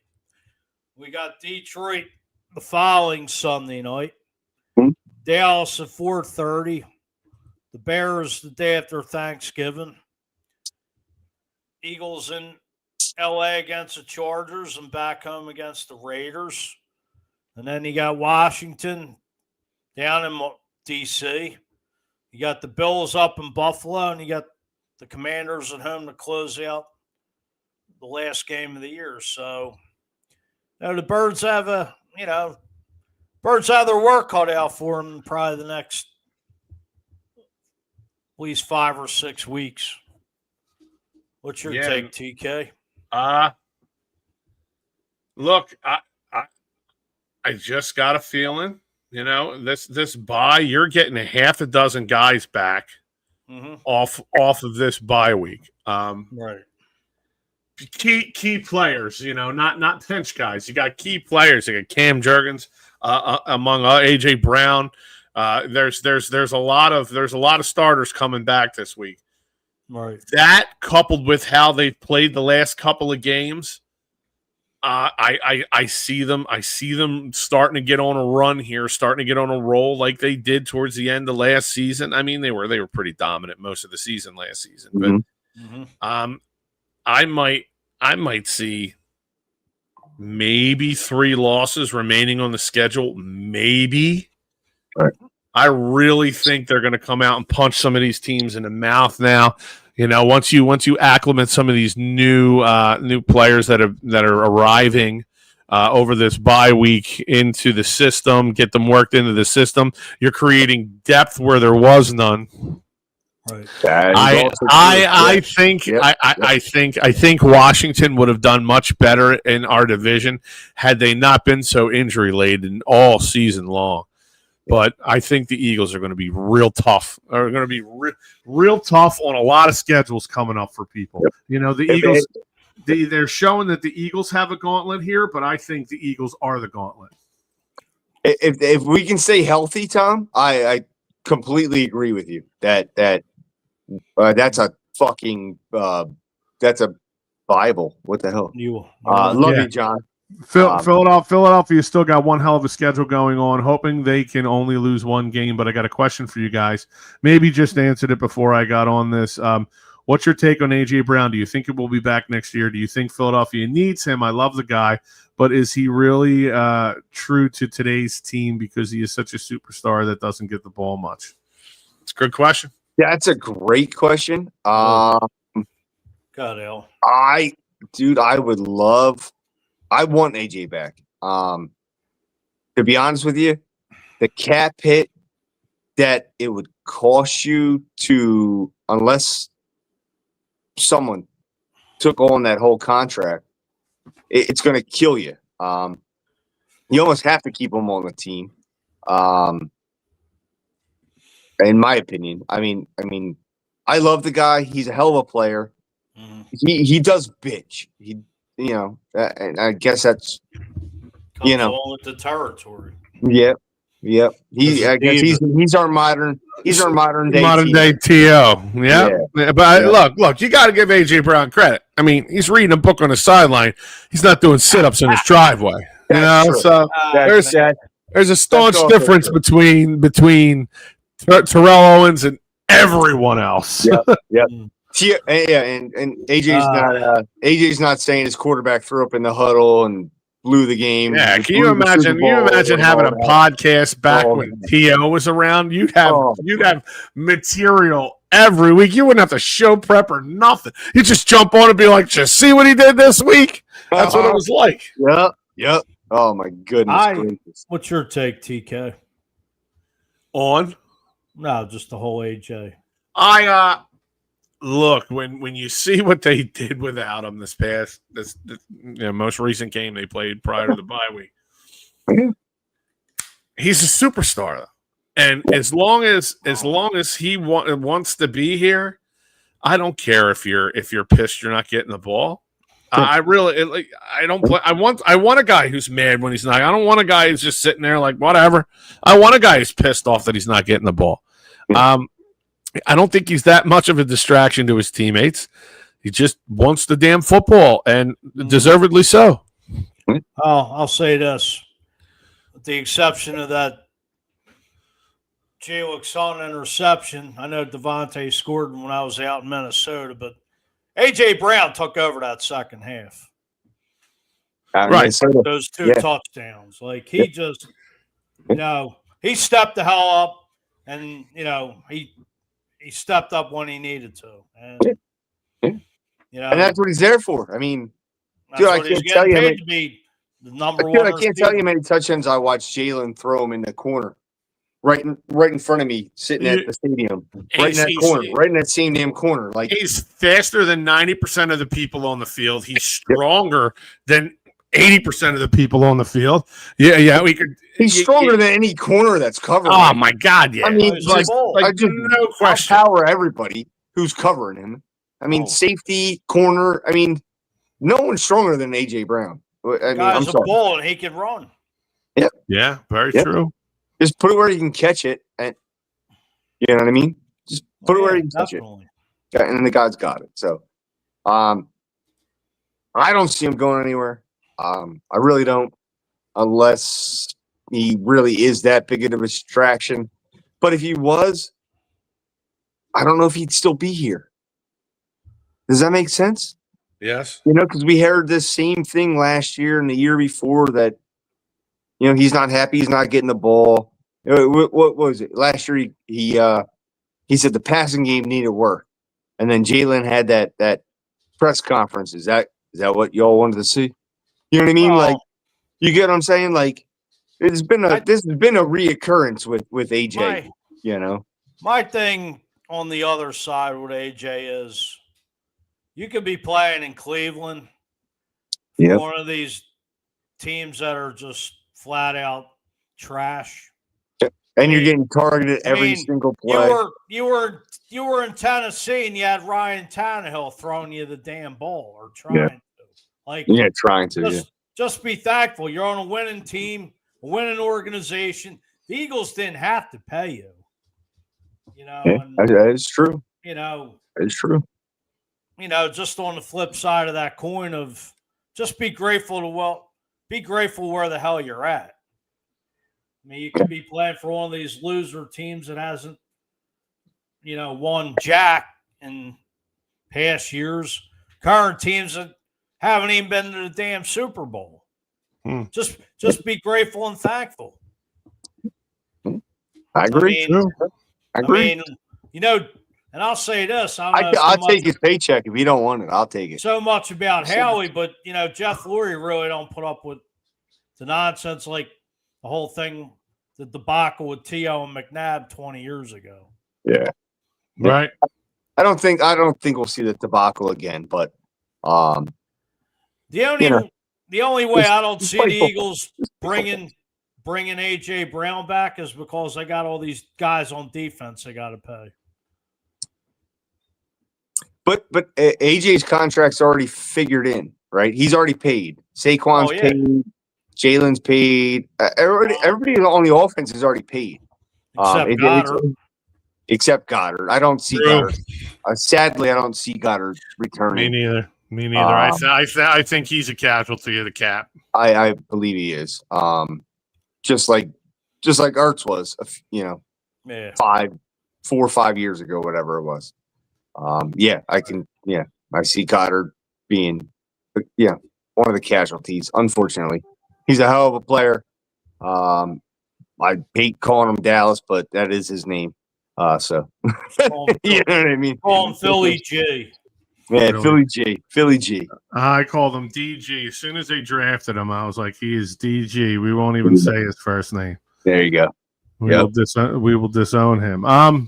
We got Detroit the following Sunday night. Dallas at 4:30. The Bears the day after Thanksgiving. Eagles in LA against the Chargers and back home against the Raiders. And then you got Washington down in DC. You got the Bills up in Buffalo, and you got the Commanders at home to close out the last game of the year. So, the Birds have their work cut out for them probably the next at least 5 or 6 weeks. What's your take, TK? Look, I just got a feeling, this bye, you're getting a half a dozen guys back off of this bye week. Right. Key players, not bench guys. You got key players. You got Cam Jurgens, among AJ Brown. There's a lot of starters coming back this week. Right. That coupled with how they've played the last couple of games, I see them starting to get on a run here, starting to get on a roll like they did towards the end of last season. I mean, they were pretty dominant most of the season last season, but I might see maybe 3 losses remaining on the schedule. Maybe. Right. I really think they're going to come out and punch some of these teams in the mouth now. Once you acclimate some of these new players that are arriving over this bye week into the system, get them worked into the system, you're creating depth where there was none. Right. I think Washington would have done much better in our division had they not been so injury laden all season long. But I think the Eagles are going to be real tough. Are going to be real tough on a lot of schedules coming up for people. Yep. The Eagles, they're showing that the Eagles have a gauntlet here, but I think the Eagles are the gauntlet. If we can stay healthy, Tom, I completely agree with you. That's a fucking that's a Bible. What the hell? Love you, John. Philadelphia still got one hell of a schedule going on, hoping they can only lose one game. But I got a question for you guys. Maybe just answered it before I got on this. What's your take on AJ Brown? Do you think it will be back next year? Do you think Philadelphia needs him? I love the guy, but is he really true to today's team because he is such a superstar that doesn't get the ball much? It's a good question. That's a great question. God, Al. I want AJ back. To be honest with you, the cap hit that it would cost you to, unless someone took on that whole contract, it's going to kill you. You almost have to keep him on the team. In my opinion, I mean, I love the guy. He's a hell of a player. He does bitch. And I guess that's Comes along with the territory. Yep. I guess he's our modern day TO. Yeah. But look, you got to give AJ Brown credit. I mean, he's reading a book on the sideline. He's not doing sit-ups in his driveway. So there's a staunch difference between Terrell Owens and everyone else. Yep. And AJ's not saying his quarterback threw up in the huddle and blew the game. Yeah, can you imagine? Having a podcast back when T.O. was around? You'd have material every week. You wouldn't have to show prep or nothing. You just jump on and be like, "Just see what he did this week." That's what it was like. Yep. Oh my goodness gracious! What's your take, TK? On? No, just the whole AJ. Look, when you see what they did without him this most recent game they played prior to the bye week, he's a superstar though. And as long as he wants to be here, I don't care if you're pissed you're not getting the ball. I don't play. I want a guy who's mad when he's not. I don't want a guy who's just sitting there like whatever. I want a guy who's pissed off that he's not getting the ball. I don't think he's that much of a distraction to his teammates. He just wants the damn football, and deservedly so. I'll say this. With the exception of that Jalen Sutton interception, I know Devontae scored when I was out in Minnesota, but A.J. Brown took over that second half. Right. Those two touchdowns. Like, he just, he stepped the hell up, and, he stepped up when he needed to. And, and that's what he's there for. I mean, dude, I can't tell you to be the number one. I can't tell you how many touchdowns I watched Jalen throw him in the corner. Right in front of me, sitting at the stadium. Right in that corner. Right in that same damn corner. Like, he's faster than 90% of the people on the field. He's stronger than 80% of the people on the field. Yeah, we could. He's stronger than any corner that's covered. Oh my God! Yeah, I mean, I just no question. Power everybody who's covering him. I mean, safety, corner. I mean, no one's stronger than AJ Brown. I'm sorry. Bull and he can run. Yep. Yeah, very true. Just put it where you can catch it, and you know what I mean. Just put it where you can catch it, and the guy's got it. So, I don't see him going anywhere. I really don't, unless he really is that big of a distraction. But if he was, I don't know if he'd still be here. Does that make sense? Yes. Because we heard this same thing last year and the year before that, he's not happy, he's not getting the ball. What was it? Last year he said the passing game needed work. And then Jalen had that press conference. Is that what y'all wanted to see? You know what I mean? Like, you get what I'm saying? Like, this has been a reoccurrence with AJ. My thing on the other side with AJ is, you could be playing in Cleveland, one of these teams that are just flat out trash, and you're getting targeted every single play. You were in Tennessee and you had Ryan Tannehill throwing you the damn ball or trying to. Like, trying to. Just be thankful. You're on a winning team, a winning organization. The Eagles didn't have to pay you. That is true. It's true. Just on the flip side of that coin of just be grateful where the hell you're at. I mean, you could be playing for one of these loser teams that hasn't, won jack in past years. Current teams that haven't even been to the damn Super Bowl. Just be grateful and thankful. I agree. I agree. And I'll say this. I'll take his paycheck. If you don't want it, I'll take it. So much about Howie, but, Jeff Lurie really don't put up with the nonsense like the whole thing, the debacle with T.O. and McNabb 20 years ago. Yeah. Right. I don't think we'll see the debacle again, but the only way I don't see the Eagles bringing A.J. Brown back is because they got all these guys on defense they got to pay. But AJ's contract's already figured in, right? He's already paid. Saquon's paid. Jalen's paid. Everybody on the offense is already paid. Except Goddard. Except Goddard. I don't see Goddard. Sadly, I don't see Goddard returning. Me neither. I think he's a casualty of the cap. I believe he is. Just like Ertz was, 4 or 5 years ago, whatever it was. I see Goddard being, one of the casualties. Unfortunately, he's a hell of a player. I hate calling him Dallas, but that is his name. So you know what I mean? Call him Philly G. Yeah, Really? Philly G. I called him DG. As soon as they drafted him, I was like, he is DG. We won't even say his first name. There you go. We will disown him. I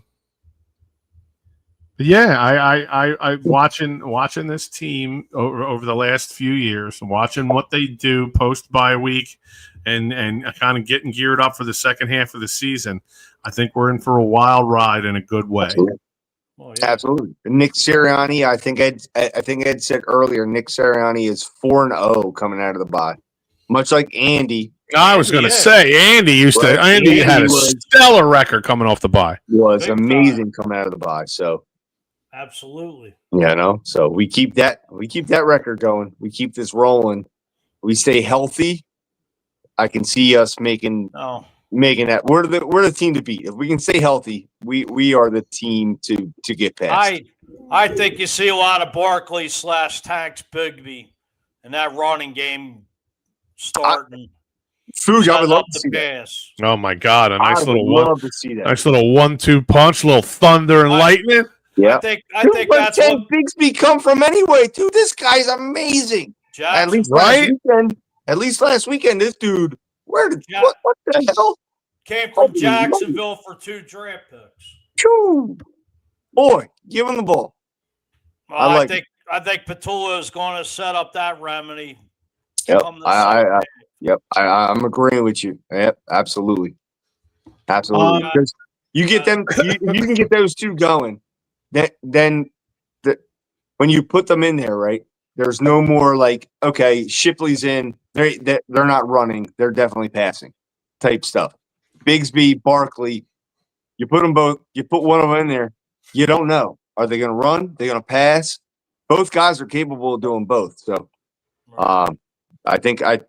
watching this team over the last few years, watching what they do post bye week, and kind of getting geared up for the second half of the season. I think we're in for a wild ride in a good way. Absolutely. Oh, yeah. Absolutely. Nick Sirianni, I think Ed said earlier, Nick Sirianni is 4-0 coming out of the bye. Much like Andy. I was going to say, Andy had a stellar record coming off the bye. Was amazing coming out of the bye. So absolutely. So we keep that record going. We keep this rolling. We stay healthy. I can see us making that. We're the team to beat. If we can stay healthy, we are the team to get past. I think you see a lot of Barkley / Tanks Bigby in that running game starting. Fuge, I would love to see pass. that. Oh my God, a nice little love to see that. Nice little 1-2 punch, little thunder and lightning. Yeah, I think that's what Bigsby come from anyway. Dude, this guy's amazing. Jackson, At least last weekend, this dude. What the hell? Came from Jacksonville for 2 draft picks. Choo. Boy, give him the ball. Well, I think Petula is going to set up that remedy. Yep, I'm agreeing with you. Yep, absolutely. Because you get them, you can get those two going. Then when you put them in there, right? There's no more like, okay, Shipley's in. They're not running. They're definitely passing type stuff. Bigsby, Barkley, you put them both. You put one of them in there. You don't know. Are they going to run? They're going to pass. Both guys are capable of doing both. So, I think that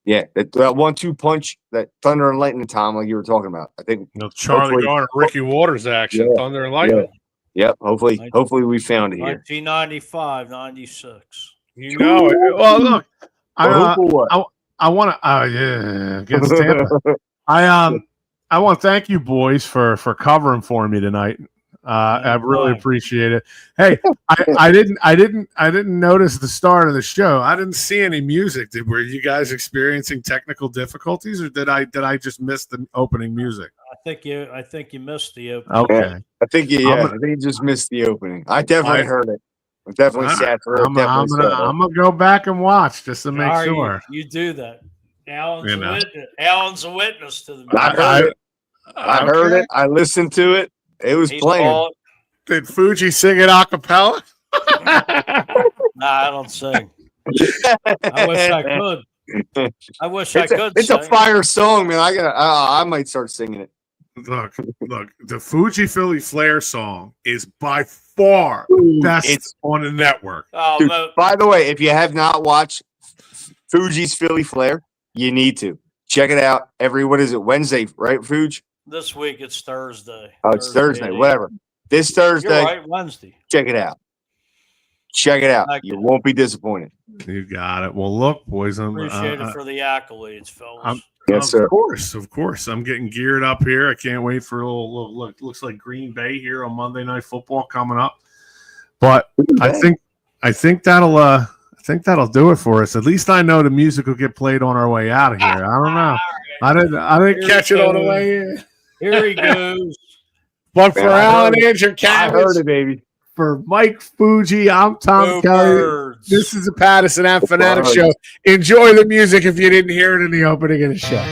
1-2 punch, that thunder and lightning, Tom, like you were talking about. I think Charlie Garner, Ricky Waters action, thunder and lightning. Yep. Hopefully we found it here. 1995, 96. You know it. Well, look, I want to. Against Tampa. I want to thank you boys for covering for me tonight. I really appreciate it. Hey, I didn't notice the start of the show. I didn't see any music. Were you guys experiencing technical difficulties, or did I just miss the opening music? I think you missed the opening. Okay. Yeah, I think you just missed the opening. I definitely heard it. I definitely sat for it. I'm gonna go back and watch just to make sure. You do that. Alan's a witness to the music. I heard it. I listened to it. It was playing. Did Fuji sing it a cappella? Nah, I don't sing. I wish I could. It's a fire song, man. I might start singing it. Look, the Fuji Philly Flair song is by far the best on the network. Oh, dude, by the way, if you have not watched Fuji's Philly Flair, you need to check it out. Wednesday, right, Fuji? This week it's Thursday. Oh, it's Thursday. Whatever. This Thursday. You're right, Wednesday. Check it out. You won't be disappointed. You got it. Well, look, boys, I'm appreciate it for the accolades, fellas. Yes, sir. Of course. I'm getting geared up here. I can't wait for a little look. Looks like Green Bay here on Monday Night Football coming up. But I think that'll do it for us. At least I know the music will get played on our way out of here. I don't know. I didn't catch it on the way in. Here he goes. But for Alan Andrew Cabbage, I heard it, baby. For Mike Fuji, I'm Tom Kelly. This is the Pattison Ave Phanatics Show. Enjoy the music if you didn't hear it in the opening of the show.